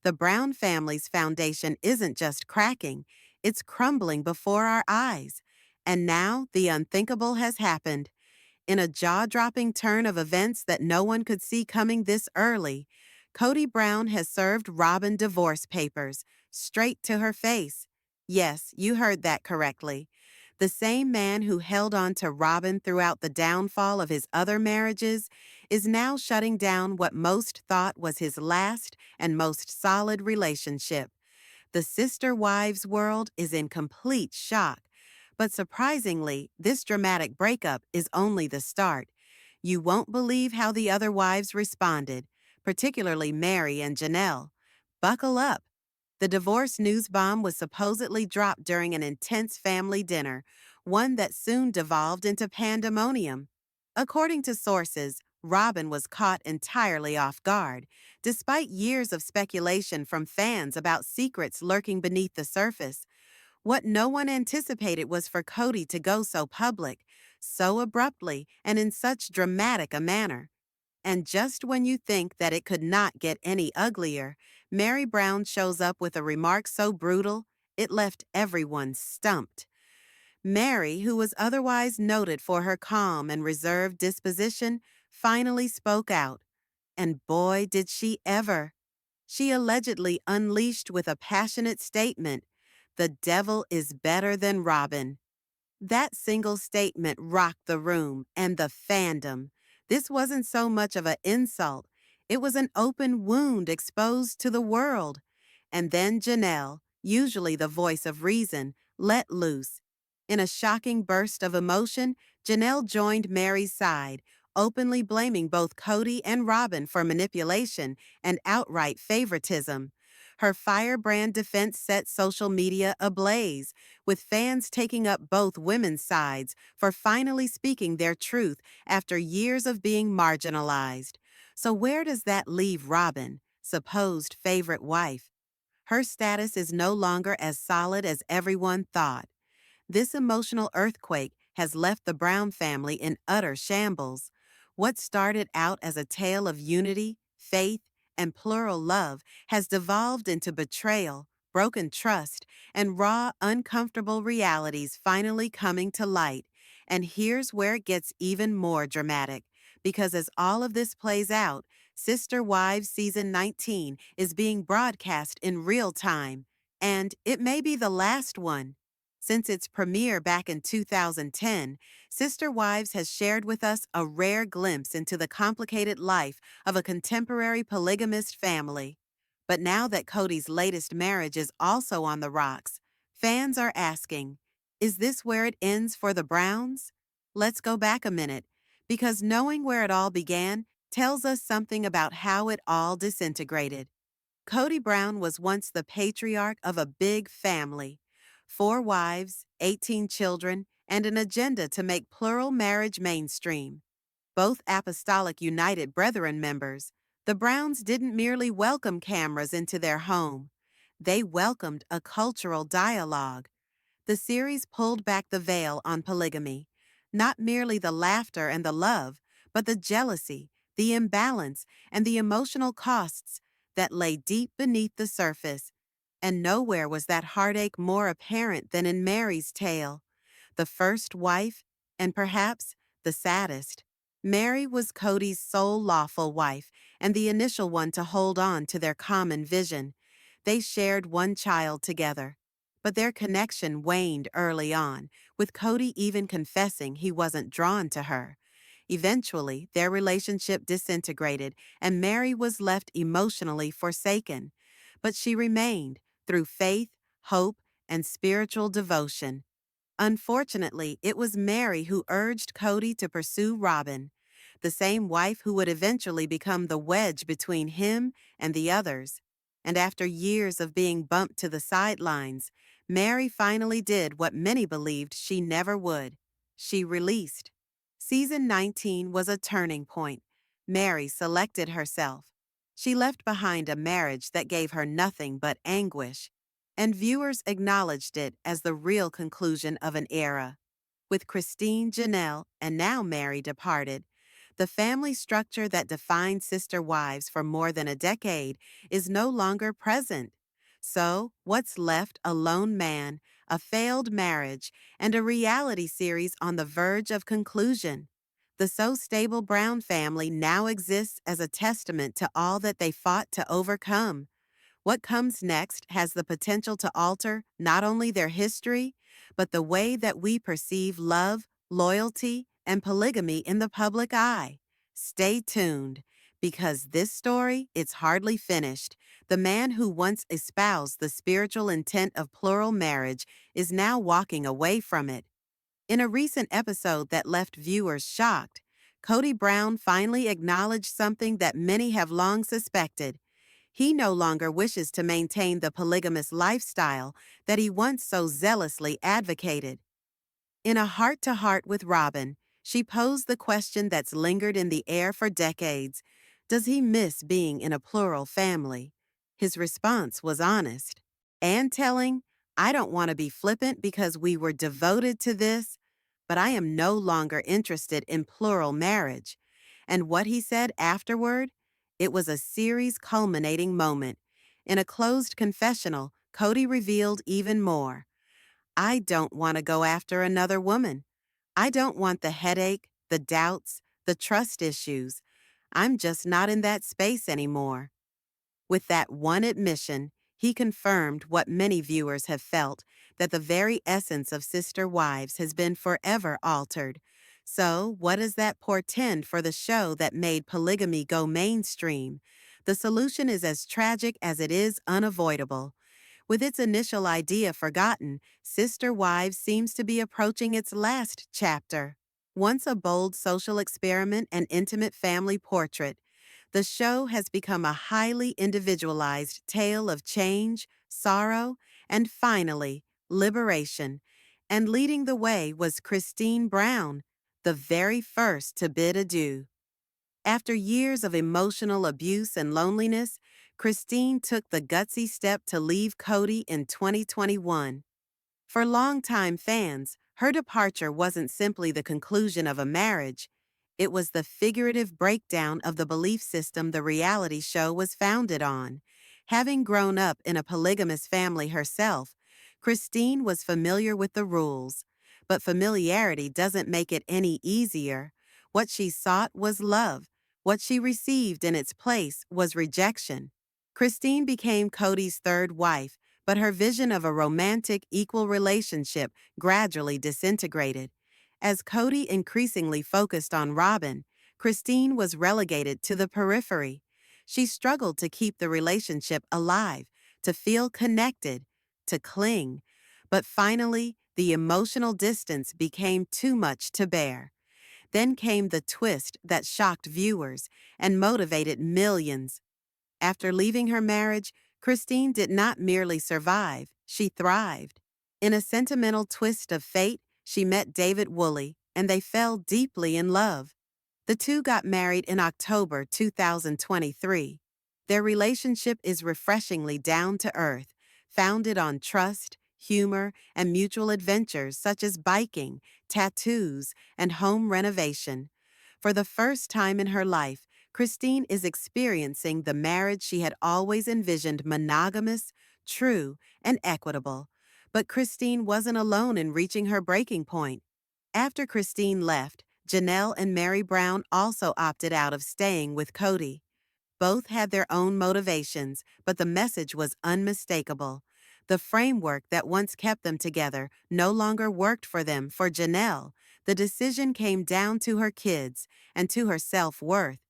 The Brown family's foundation isn't just cracking, it's crumbling before our eyes. And now the unthinkable has happened. In a jaw-dropping turn of events that no one could see coming this early, Kody Brown has served Robyn divorce papers, straight to her face. Yes, you heard that correctly. The same man who held on to Robyn throughout the downfall of his other marriages is now shutting down what most thought was his last and most solid relationship. The Sister Wives world is in complete shock. But surprisingly, this dramatic breakup is only the start. You won't believe how the other wives responded, particularly Meri and Janelle. Buckle up. The divorce news bomb was supposedly dropped during an intense family dinner, one that soon devolved into pandemonium. According to sources, Robyn was caught entirely off guard, despite years of speculation from fans about secrets lurking beneath the surface. What no one anticipated was for Cody to go so public, so abruptly, and in such dramatic a manner. And just when you think that it could not get any uglier, Meri Brown shows up with a remark so brutal, it left everyone stumped. Meri, who was otherwise noted for her calm and reserved disposition, finally spoke out. And boy, did she ever! She allegedly unleashed with a passionate statement, "The devil is better than Robyn." That single statement rocked the room and the fandom. This wasn't so much of an insult. It was an open wound exposed to the world. And then Janelle, usually the voice of reason, let loose. In a shocking burst of emotion, Janelle joined Meri's side, openly blaming both Cody and Robyn for manipulation and outright favoritism. Her firebrand defense set social media ablaze, with fans taking up both women's sides for finally speaking their truth after years of being marginalized. So where does that leave Robyn, supposed favorite wife? Her status is no longer as solid as everyone thought. This emotional earthquake has left the Brown family in utter shambles. What started out as a tale of unity, faith, and plural love has devolved into betrayal, broken trust, and raw, uncomfortable realities finally coming to light. And here's where it gets even more dramatic, because as all of this plays out, Sister Wives Season 19 is being broadcast in real time, and it may be the last one. Since its premiere back in 2010, Sister Wives has shared with us a rare glimpse into the complicated life of a contemporary polygamist family. But now that Cody's latest marriage is also on the rocks, fans are asking, is this where it ends for the Browns? Let's go back a minute, because knowing where it all began tells us something about how it all disintegrated. Kody Brown was once the patriarch of a big family. 4 wives, 18 children, and an agenda to make plural marriage mainstream. Both Apostolic United Brethren members, the Browns didn't merely welcome cameras into their home. They welcomed a cultural dialogue. The series pulled back the veil on polygamy, not merely the laughter and the love, but the jealousy, the imbalance, and the emotional costs that lay deep beneath the surface. And nowhere was that heartache more apparent than in Meri's tale. The first wife, and perhaps the saddest. Meri was Cody's sole lawful wife and the initial one to hold on to their common vision. They shared one child together. But their connection waned early on, with Cody even confessing he wasn't drawn to her. Eventually, their relationship disintegrated and Meri was left emotionally forsaken. But she remained, through faith, hope, and spiritual devotion. Unfortunately, it was Meri who urged Cody to pursue Robyn, the same wife who would eventually become the wedge between him and the others. And after years of being bumped to the sidelines, Meri finally did what many believed she never would. She released. Season 19 was a turning point. Meri selected herself. She left behind a marriage that gave her nothing but anguish, and viewers acknowledged it as the real conclusion of an era. With Christine, Janelle, and now Meri departed, The family structure that defined sister wives for more than a decade is no longer present. So, what's left a lone man, a failed marriage, and a reality series on the verge of conclusion? The so stable Brown family now exists as a testament to all that they fought to overcome. What comes next has the potential to alter not only their history, but the way that we perceive love, loyalty, and polygamy in the public eye. Stay tuned, because this story, it's hardly finished. The man who once espoused the spiritual intent of plural marriage is now walking away from it. In a recent episode that left viewers shocked, Kody Brown finally acknowledged something that many have long suspected. He no longer wishes to maintain the polygamous lifestyle that he once so zealously advocated. In a heart-to-heart with Robyn, she posed the question that's lingered in the air for decades: does he miss being in a plural family? His response was honest and telling: I don't want to be flippant because we were devoted to this, but I am no longer interested in plural marriage. And what he said afterward? It was a series culminating moment. In a closed confessional, Cody revealed even more. I don't want to go after another woman. I don't want the headache, the doubts, the trust issues. I'm just not in that space anymore. With that one admission, he confirmed what many viewers have felt, that the very essence of Sister Wives has been forever altered. So, what does that portend for the show that made polygamy go mainstream? The solution is as tragic as it is unavoidable. With its initial idea forgotten, Sister Wives seems to be approaching its last chapter. Once a bold social experiment and intimate family portrait, the show has become a highly individualized tale of change, sorrow, and finally, liberation. And leading the way was Kody Brown, the very first to bid adieu. After years of emotional abuse and loneliness, Christine took the gutsy step to leave Cody in 2021. For longtime fans, her departure wasn't simply the conclusion of a marriage. It was the figurative breakdown of the belief system the reality show was founded on. Having grown up in a polygamous family herself, Christine was familiar with the rules. But familiarity doesn't make it any easier. What she sought was love. What she received in its place was rejection. Christine became Cody's third wife, but her vision of a romantic, equal relationship gradually disintegrated. As Cody increasingly focused on Robyn, Christine was relegated to the periphery. She struggled to keep the relationship alive, to feel connected, to cling. But finally, the emotional distance became too much to bear. Then came the twist that shocked viewers and motivated millions. After leaving her marriage, Christine did not merely survive, she thrived. In a sentimental twist of fate, she met David Woolley, and they fell deeply in love. The two got married in October 2023. Their relationship is refreshingly down to earth, founded on trust, humor, and mutual adventures such as biking, tattoos, and home renovation. For the first time in her life, Christine is experiencing the marriage she had always envisioned: monogamous, true, and equitable. But Christine wasn't alone in reaching her breaking point. After Christine left, Janelle and Meri Brown also opted out of staying with Cody. Both had their own motivations, but the message was unmistakable. The framework that once kept them together no longer worked for them. For Janelle, the decision came down to her kids and to her self-worth.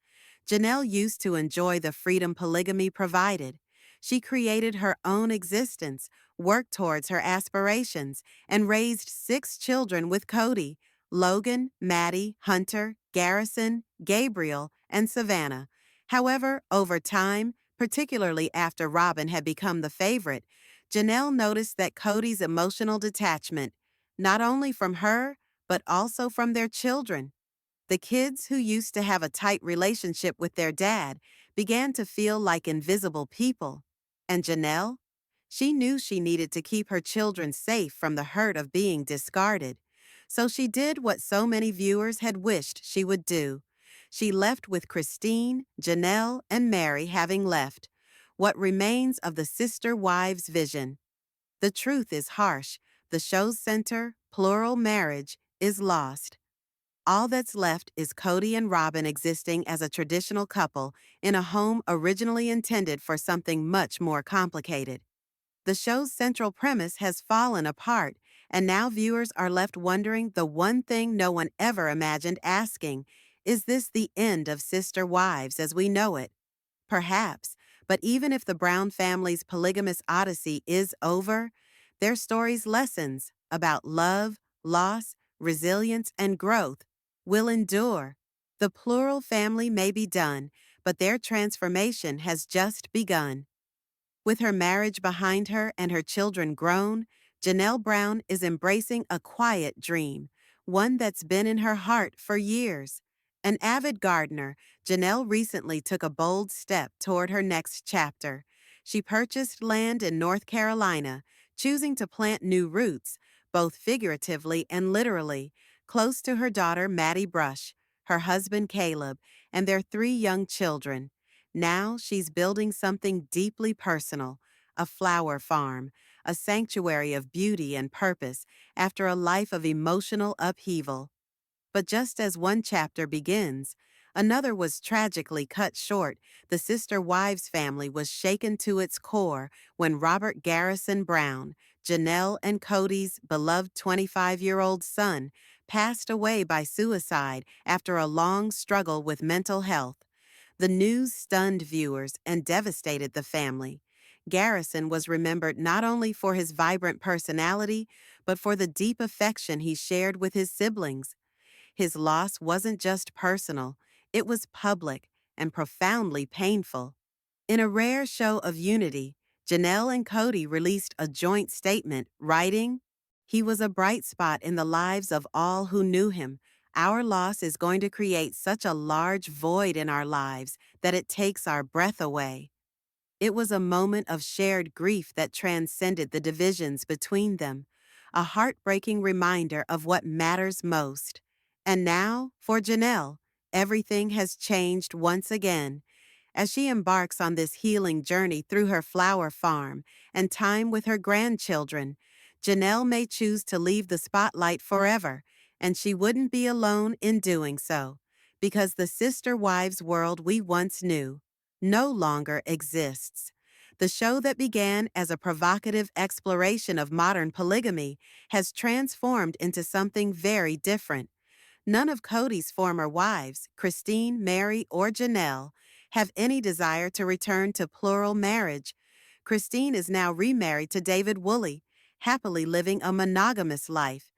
Janelle used to enjoy the freedom polygamy provided. She created her own existence, worked towards her aspirations, and raised 6 children with Cody: Logan, Maddie, Hunter, Garrison, Gabriel, and Savannah. However, over time, particularly after Robyn had become the favorite, Janelle noticed that Cody's emotional detachment, not only from her, but also from their children. The kids, who used to have a tight relationship with their dad, began to feel like invisible people. And Janelle? She knew she needed to keep her children safe from the hurt of being discarded. So she did what so many viewers had wished she would do. She left with Christine, Janelle, and Meri having left. What remains of the Sister Wives vision? The truth is harsh. The show's center, plural marriage, is lost. All that's left is Kody and Robyn existing as a traditional couple in a home originally intended for something much more complicated. The show's central premise has fallen apart, and now viewers are left wondering the one thing no one ever imagined asking: is this the end of Sister Wives as we know it? Perhaps, but even if the Brown family's polygamous odyssey is over, their story's lessons about love, loss, resilience, and growth will endure. The plural family may be done, but their transformation has just begun. With her marriage behind her and her children grown, Janelle Brown is embracing a quiet dream, one that's been in her heart for years. An avid gardener, Janelle recently took a bold step toward her next chapter. She purchased land in North Carolina, choosing to plant new roots, both figuratively and literally, close to her daughter Meri Brown, her husband Caleb, and their 3 young children. Now she's building something deeply personal: a flower farm, a sanctuary of beauty and purpose after a life of emotional upheaval. But just as one chapter begins, another was tragically cut short. The Sister Wives family was shaken to its core when Robert Garrison Brown, Janelle and Kody's beloved 25-year-old son, passed away by suicide after a long struggle with mental health. The news stunned viewers and devastated the family. Garrison was remembered not only for his vibrant personality, but for the deep affection he shared with his siblings. His loss wasn't just personal, it was public and profoundly painful. In a rare show of unity, Janelle and Kody released a joint statement, writing, "He was a bright spot in the lives of all who knew him. Our loss is going to create such a large void in our lives that it takes our breath away." It was a moment of shared grief that transcended the divisions between them, a heartbreaking reminder of what matters most. And now, for Janelle, everything has changed once again. As she embarks on this healing journey through her flower farm and time with her grandchildren, Janelle may choose to leave the spotlight forever, and she wouldn't be alone in doing so, because the Sister Wives world we once knew no longer exists. The show that began as a provocative exploration of modern polygamy has transformed into something very different. None of Kody's former wives, Christine, Meri, or Janelle, have any desire to return to plural marriage. Christine is now remarried to David Woolley, happily living a monogamous life.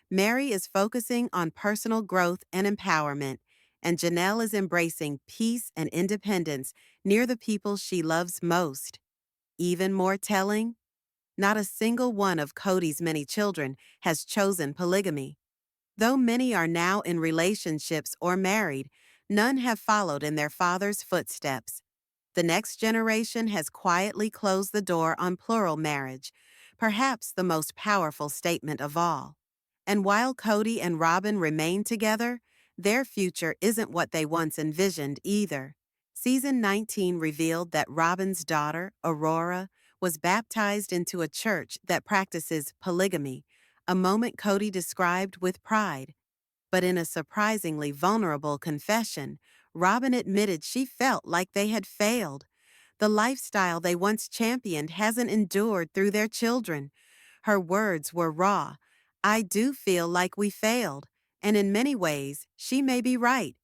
Meri is focusing on personal growth and empowerment, and Janelle is embracing peace and independence near the people she loves most. Even more telling, not a single one of Kody's many children has chosen polygamy. Though many are now in relationships or married, none have followed in their father's footsteps. The next generation has quietly closed the door on plural marriage, perhaps the most powerful statement of all. And while Kody and Robyn remain together, their future isn't what they once envisioned either. Season 19 revealed that Robyn's daughter, Aurora, was baptized into a church that practices polygamy, a moment Kody described with pride. But in a surprisingly vulnerable confession, Robyn admitted she felt like they had failed. The lifestyle they once championed hasn't endured through their children. Her words were raw. "I do feel like we failed," and in many ways, she may be right.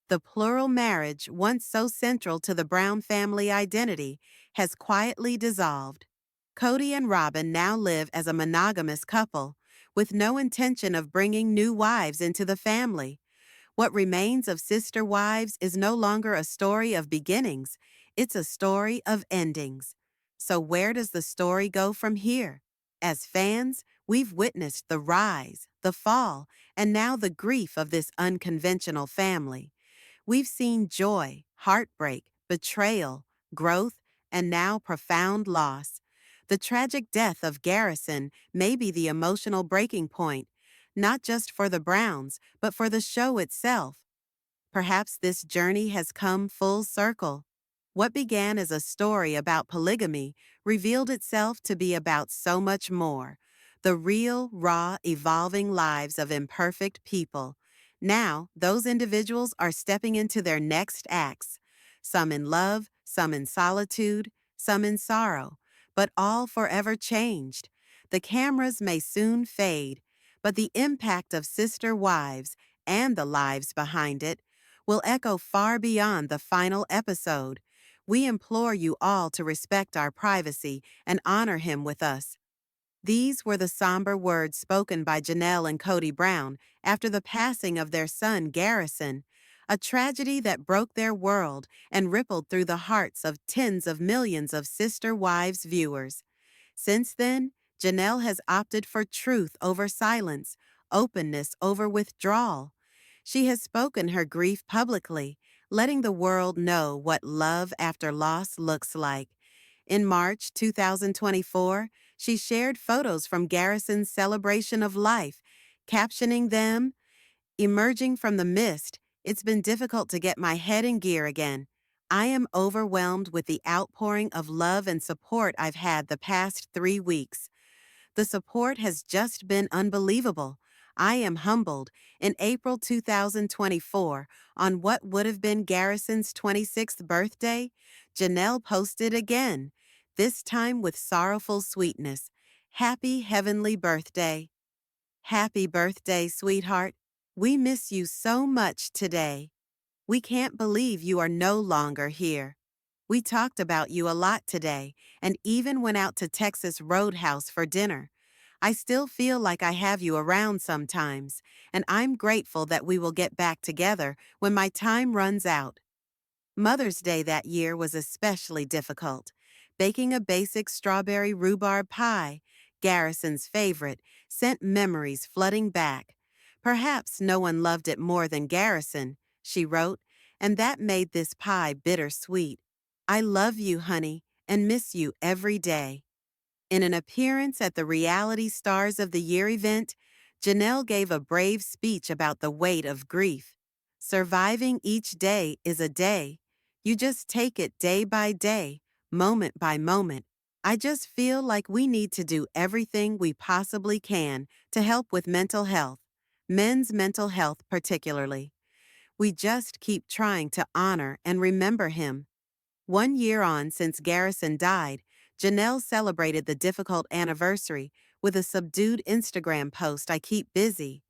The plural marriage, once so central to the Brown family identity, has quietly dissolved. Kody and Robyn now live as a monogamous couple, with no intention of bringing new wives into the family. What remains of Sister Wives is no longer a story of beginnings, it's a story of endings. So where does the story go from here? As fans, we've witnessed the rise, the fall, and now the grief of this unconventional family. We've seen joy, heartbreak, betrayal, growth, and now profound loss. The tragic death of Garrison may be the emotional breaking point, not just for the Browns, but for the show itself. Perhaps this journey has come full circle. What began as a story about polygamy revealed itself to be about so much more. The real, raw, evolving lives of imperfect people. Now, those individuals are stepping into their next acts. Some in love, some in solitude, some in sorrow, but all forever changed. The cameras may soon fade, but the impact of Sister Wives and the lives behind it will echo far beyond the final episode. We implore you all to respect our privacy and honor him with us. These were the somber words spoken by Janelle and Kody Brown after the passing of their son Garrison, a tragedy that broke their world and rippled through the hearts of tens of millions of Sister Wives viewers. Since then, Janelle has opted for truth over silence, openness over withdrawal. She has spoken her grief publicly, letting the world know what love after loss looks like. In March 2024, she shared photos from Garrison's celebration of life, captioning them, "Emerging from the mist, it's been difficult to get my head in gear again. I am overwhelmed with the outpouring of love and support I've had the past 3 weeks. The support has just been unbelievable. I am humbled." In April 2024, on what would have been Garrison's 26th birthday, Janelle posted again, this time with sorrowful sweetness. "Happy heavenly birthday. Happy birthday, sweetheart. We miss you so much today. We can't believe you are no longer here. We talked about you a lot today and even went out to Texas Roadhouse for dinner. I still feel like I have you around sometimes, and I'm grateful that we will get back together when my time runs out." Mother's Day that year was especially difficult. Baking a basic strawberry rhubarb pie, Garrison's favorite, sent memories flooding back. "Perhaps no one loved it more than Garrison," she wrote, "and that made this pie bittersweet. I love you, honey, and miss you every day." In an appearance at the Reality Stars of the Year event, Janelle gave a brave speech about the weight of grief. "Surviving each day is a day. You just take it day by day, moment by moment. I just feel like we need to do everything we possibly can to help with mental health, men's mental health particularly. We just keep trying to honor and remember him." 1 year on since Garrison died, Janelle celebrated the difficult anniversary with a subdued Instagram post, "I keep busy.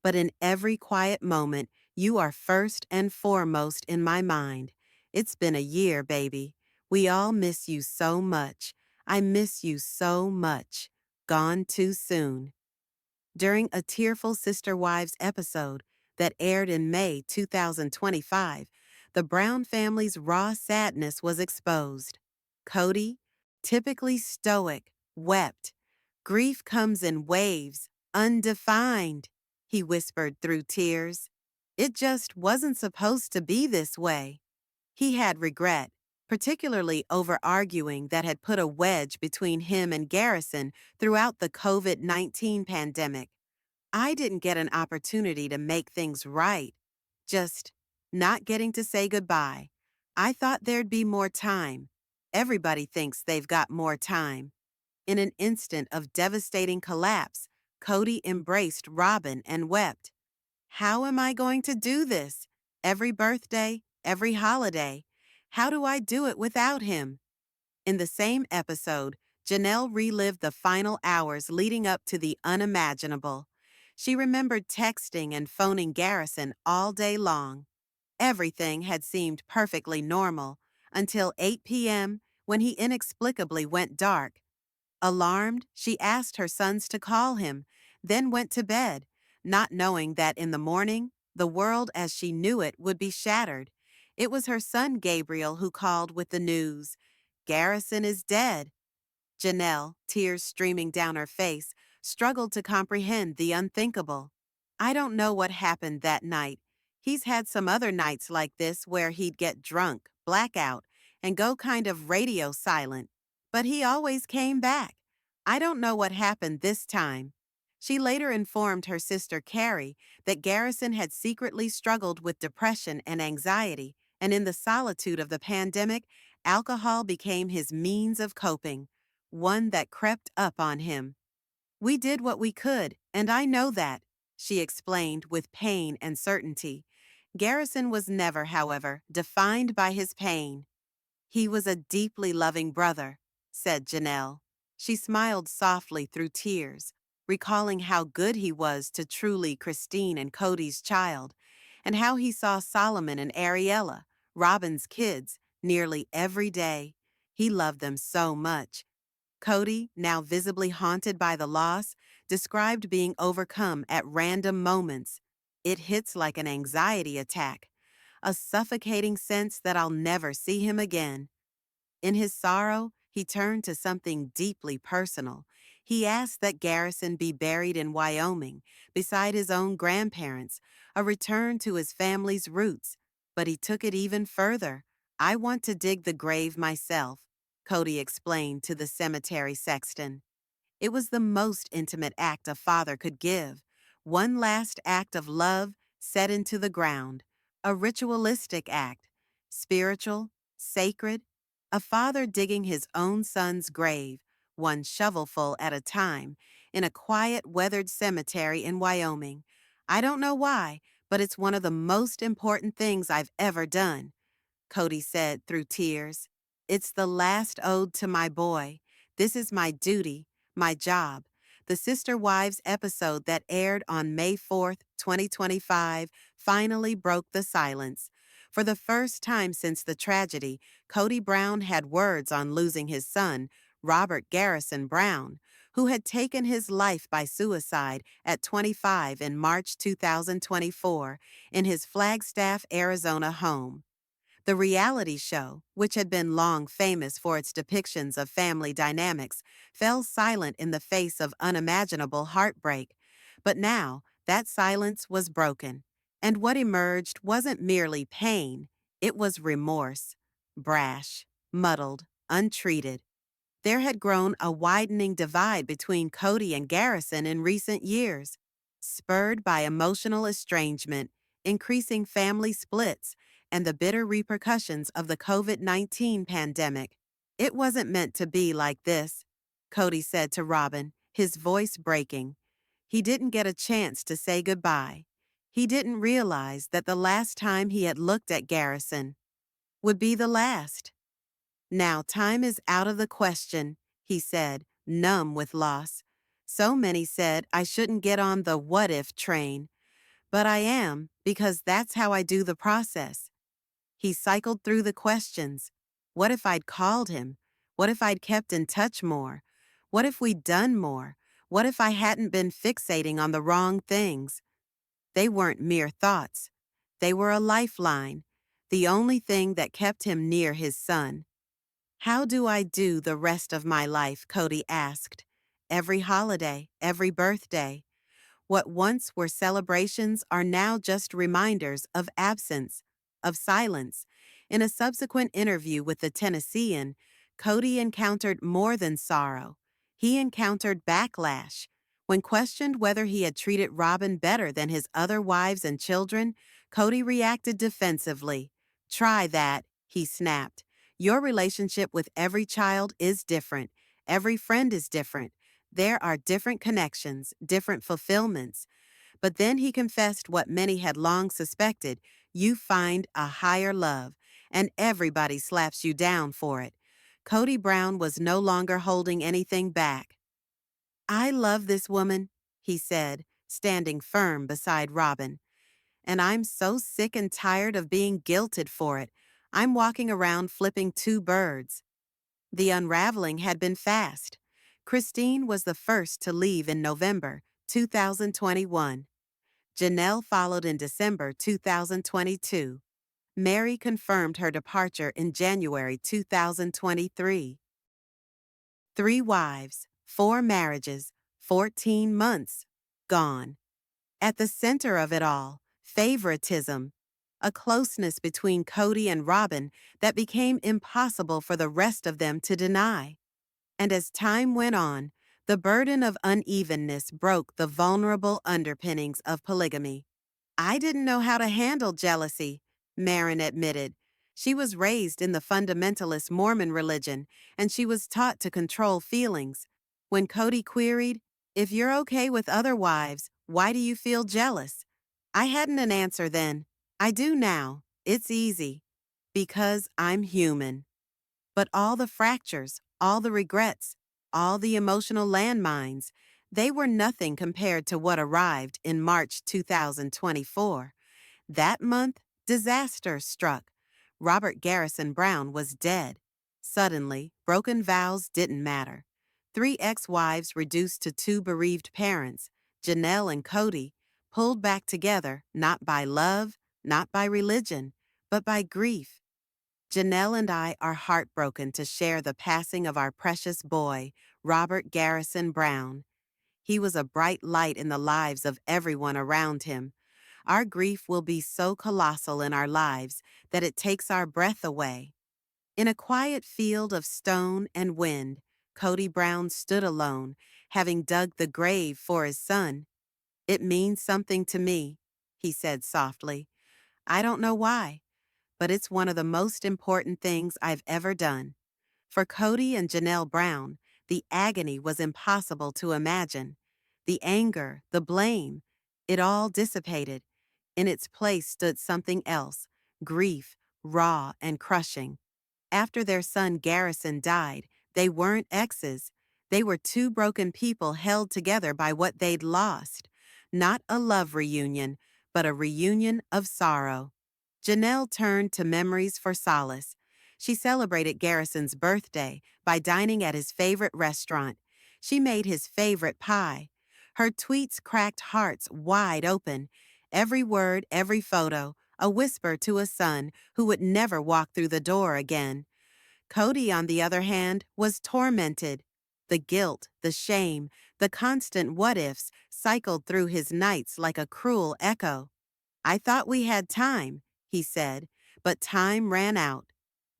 But in every quiet moment, you are first and foremost in my mind. It's been a year, baby. We all miss you so much. I miss you so much. Gone too soon." During a tearful Sister Wives episode that aired in May 2025, the Brown family's raw sadness was exposed. Cody, typically stoic, wept. "Grief comes in waves, undefined," he whispered through tears. "It just wasn't supposed to be this way." He had regret, particularly over arguing that had put a wedge between him and Garrison throughout the COVID-19 pandemic. "I didn't get an opportunity to make things right. Just not getting to say goodbye. I thought there'd be more time. Everybody thinks they've got more time." In an instant of devastating collapse, Cody embraced Robyn and wept. "How am I going to do this? Every birthday, every holiday. How do I do it without him?" In the same episode, Janelle relived the final hours leading up to the unimaginable. She remembered texting and phoning Garrison all day long. Everything had seemed perfectly normal until 8 p.m. when he inexplicably went dark. Alarmed, she asked her sons to call him, then went to bed, not knowing that in the morning, the world as she knew it would be shattered. It was her son Gabriel who called with the news, "Garrison is dead." Janelle, tears streaming down her face, struggled to comprehend the unthinkable. "I don't know what happened that night. He's had some other nights like this where he'd get drunk, blackout, and go kind of radio silent. But he always came back. I don't know what happened this time." She later informed her sister Carrie that Garrison had secretly struggled with depression and anxiety, and in the solitude of the pandemic, alcohol became his means of coping, one that crept up on him. "We did what we could, and I know that," she explained with pain and certainty. Garrison was never, however, defined by his pain. "He was a deeply loving brother," said Janelle. She smiled softly through tears, recalling how good he was to Truly, Christine, and Cody's child, and how he saw Solomon and Ariella, Robyn's kids, nearly every day. He loved them so much. Cody, now visibly haunted by the loss, described being overcome at random moments. "It hits like an anxiety attack, a suffocating sense that I'll never see him again." In his sorrow, he turned to something deeply personal. He asked that Garrison be buried in Wyoming, beside his own grandparents, a return to his family's roots. But he took it even further. "I want to dig the grave myself," Cody explained to the cemetery sexton. It was the most intimate act a father could give, one last act of love set into the ground, a ritualistic act, spiritual, sacred, a father digging his own son's grave, one shovelful at a time, in a quiet, weathered cemetery in Wyoming. "I don't know why, but it's one of the most important things I've ever done," Cody said through tears. "It's the last ode to my boy. This is my duty, my job." The Sister Wives episode that aired on May 4th, 2025, finally broke the silence. For the first time since the tragedy, Kody Brown had words on losing his son, Robert Garrison Brown, who had taken his life by suicide at 25 in March 2024 in his Flagstaff, Arizona home. The reality show, which had been long famous for its depictions of family dynamics, fell silent in the face of unimaginable heartbreak. But now, that silence was broken, and what emerged wasn't merely pain, it was remorse. Brash, muddled, untreated. There had grown a widening divide between Cody and Garrison in recent years, spurred by emotional estrangement, increasing family splits, and the bitter repercussions of the COVID-19 pandemic. "It wasn't meant to be like this," Cody said to Robyn, his voice breaking. He didn't get a chance to say goodbye. He didn't realize that the last time he had looked at Garrison would be the last. "Now time is out of the question," he said, numb with loss. "So many said I shouldn't get on the what-if train, but I am because that's how I do the process." He cycled through the questions. What if I'd called him? What if I'd kept in touch more? What if we'd done more? What if I hadn't been fixating on the wrong things? They weren't mere thoughts. They were a lifeline, the only thing that kept him near his son. "How do I do the rest of my life?" Cody asked. "Every holiday, every birthday. What once were celebrations are now just reminders of absence, of silence." In a subsequent interview with the Tennessean, Cody encountered more than sorrow. He encountered backlash. When questioned whether he had treated Robyn better than his other wives and children, Cody reacted defensively. "Try that," he snapped. "Your relationship with every child is different. Every friend is different. There are different connections, different fulfillments." But then he confessed what many had long suspected: you find a higher love, and everybody slaps you down for it. Kody Brown was no longer holding anything back. "I love this woman," he said, standing firm beside Robyn. "And I'm so sick and tired of being guilted for it. I'm walking around flipping two birds." The unraveling had been fast. Christine was the first to leave in November 2021. Janelle followed in December 2022. Meri confirmed her departure in January 2023. 3 wives, 4 marriages, 14 months. Gone. At the center of it all, favoritism. A closeness between Cody and Robyn that became impossible for the rest of them to deny. And as time went on, The burden of unevenness broke the vulnerable underpinnings of polygamy. I didn't know how to handle jealousy, Marin admitted. She was raised in the fundamentalist Mormon religion, and she was taught to control feelings. When Cody queried, "If you're okay with other wives, why do you feel jealous?" I hadn't an answer then. I do now. It's easy. Because I'm human. But all the fractures, all the regrets, all the emotional landmines, they were nothing compared to what arrived in March 2024. That month, disaster struck. Robert Garrison Brown was dead. Suddenly, broken vows didn't matter. Three ex-wives reduced to two bereaved parents, Janelle and Cody, pulled back together not by love, not by religion, but by grief. Janelle and I are heartbroken to share the passing of our precious boy, Robert Garrison Brown. He was a bright light in the lives of everyone around him. Our grief will be so colossal in our lives that it takes our breath away. In a quiet field of stone and wind, Kody Brown stood alone, having dug the grave for his son. "It means something to me," he said softly. "I don't know why, but it's one of the most important things I've ever done." For Cody and Janelle Brown, the agony was impossible to imagine. The anger, the blame, it all dissipated. In its place stood something else, grief, raw and crushing. After their son Garrison died, they weren't exes. They were two broken people held together by what they'd lost. Not a love reunion, but a reunion of sorrow. Janelle turned to memories for solace. She celebrated Garrison's birthday by dining at his favorite restaurant. She made his favorite pie. Her tweets cracked hearts wide open. Every word, every photo, a whisper to a son who would never walk through the door again. Cody, on the other hand, was tormented. The guilt, the shame, the constant what-ifs cycled through his nights like a cruel echo. "I thought we had time," he said, but time ran out.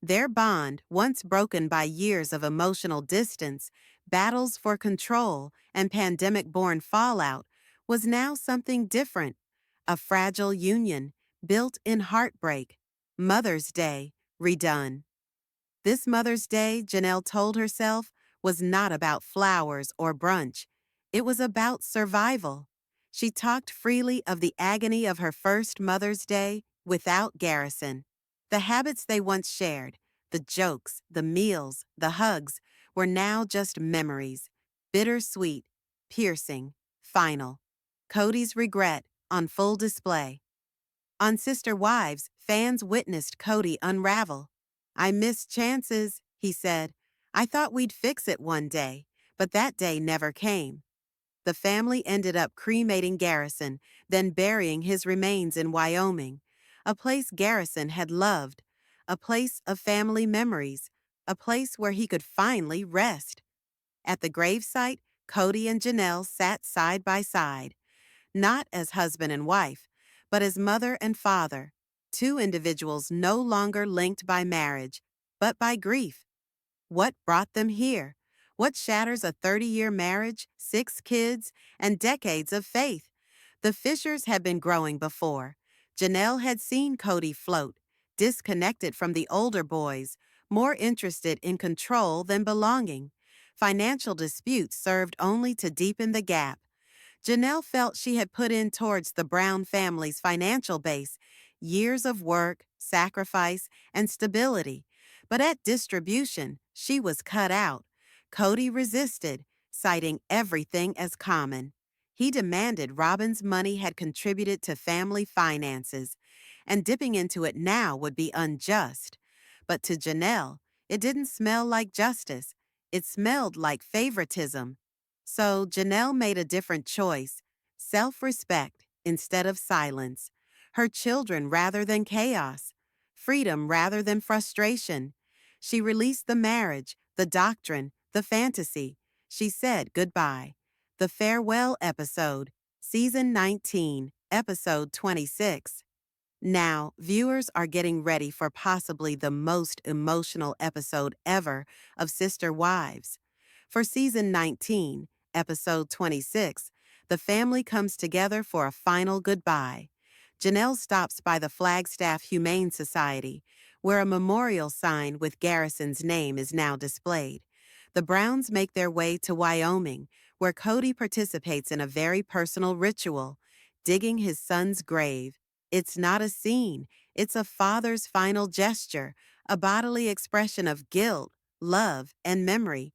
Their bond, once broken by years of emotional distance, battles for control, and pandemic-born fallout, was now something different. A fragile union, built in heartbreak. Mother's Day, redone. This Mother's Day, Janelle told herself, was not about flowers or brunch. It was about survival. She talked freely of the agony of her first Mother's Day without Garrison. The habits they once shared, the jokes, the meals, the hugs, were now just memories. Bittersweet, piercing, final. Cody's regret on full display. On Sister Wives, fans witnessed Cody unravel. "I missed chances," he said. "I thought we'd fix it one day, but that day never came." The family ended up cremating Garrison, then burying his remains in Wyoming, a place Garrison had loved, a place of family memories, a place where he could finally rest. At the gravesite, Cody and Janelle sat side by side, not as husband and wife, but as mother and father, two individuals no longer linked by marriage, but by grief. What brought them here? What shatters a 30-year marriage, 6 kids, and decades of faith? The fissures had been growing before. Janelle had seen Cody float, disconnected from the older boys, more interested in control than belonging. Financial disputes served only to deepen the gap. Janelle felt she had put in towards the Brown family's financial base years of work, sacrifice, and stability. But at distribution, she was cut out. Cody resisted, citing everything as common. He demanded Robyn's money had contributed to family finances, and dipping into it now would be unjust. But to Janelle, it didn't smell like justice. It smelled like favoritism. So Janelle made a different choice, self-respect instead of silence, her children rather than chaos, freedom rather than frustration. She released the marriage, the doctrine, the fantasy. She said goodbye. The farewell episode, Season 19, Episode 26. Now, viewers are getting ready for possibly the most emotional episode ever of Sister Wives. For Season 19, Episode 26, the family comes together for a final goodbye. Janelle stops by the Flagstaff Humane Society, where a memorial sign with Garrison's name is now displayed. The Browns make their way to Wyoming, where Cody participates in a very personal ritual, digging his son's grave. It's not a scene, it's a father's final gesture, a bodily expression of guilt, love, and memory.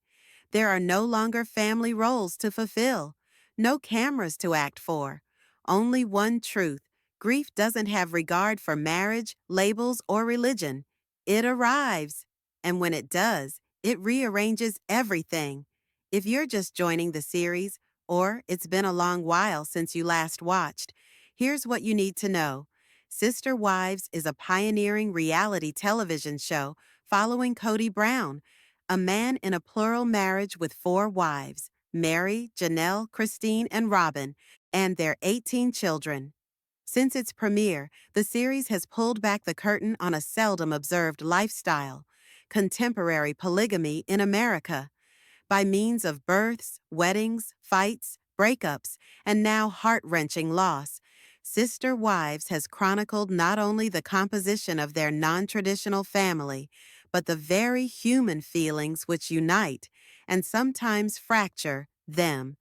There are no longer family roles to fulfill, no cameras to act for. Only one truth: grief doesn't have regard for marriage, labels, or religion. It arrives. And when it does, it rearranges everything. If you're just joining the series, or it's been a long while since you last watched, here's what you need to know. Sister Wives is a pioneering reality television show following Kody Brown, a man in a plural marriage with 4 wives: Meri, Janelle, Christine, and Robyn, and their 18 children. Since its premiere, the series has pulled back the curtain on a seldom observed lifestyle: contemporary polygamy in America. By means of births, weddings, fights, breakups, and now heart-wrenching loss, Sister Wives has chronicled not only the composition of their non-traditional family, but the very human feelings which unite, and sometimes fracture, them.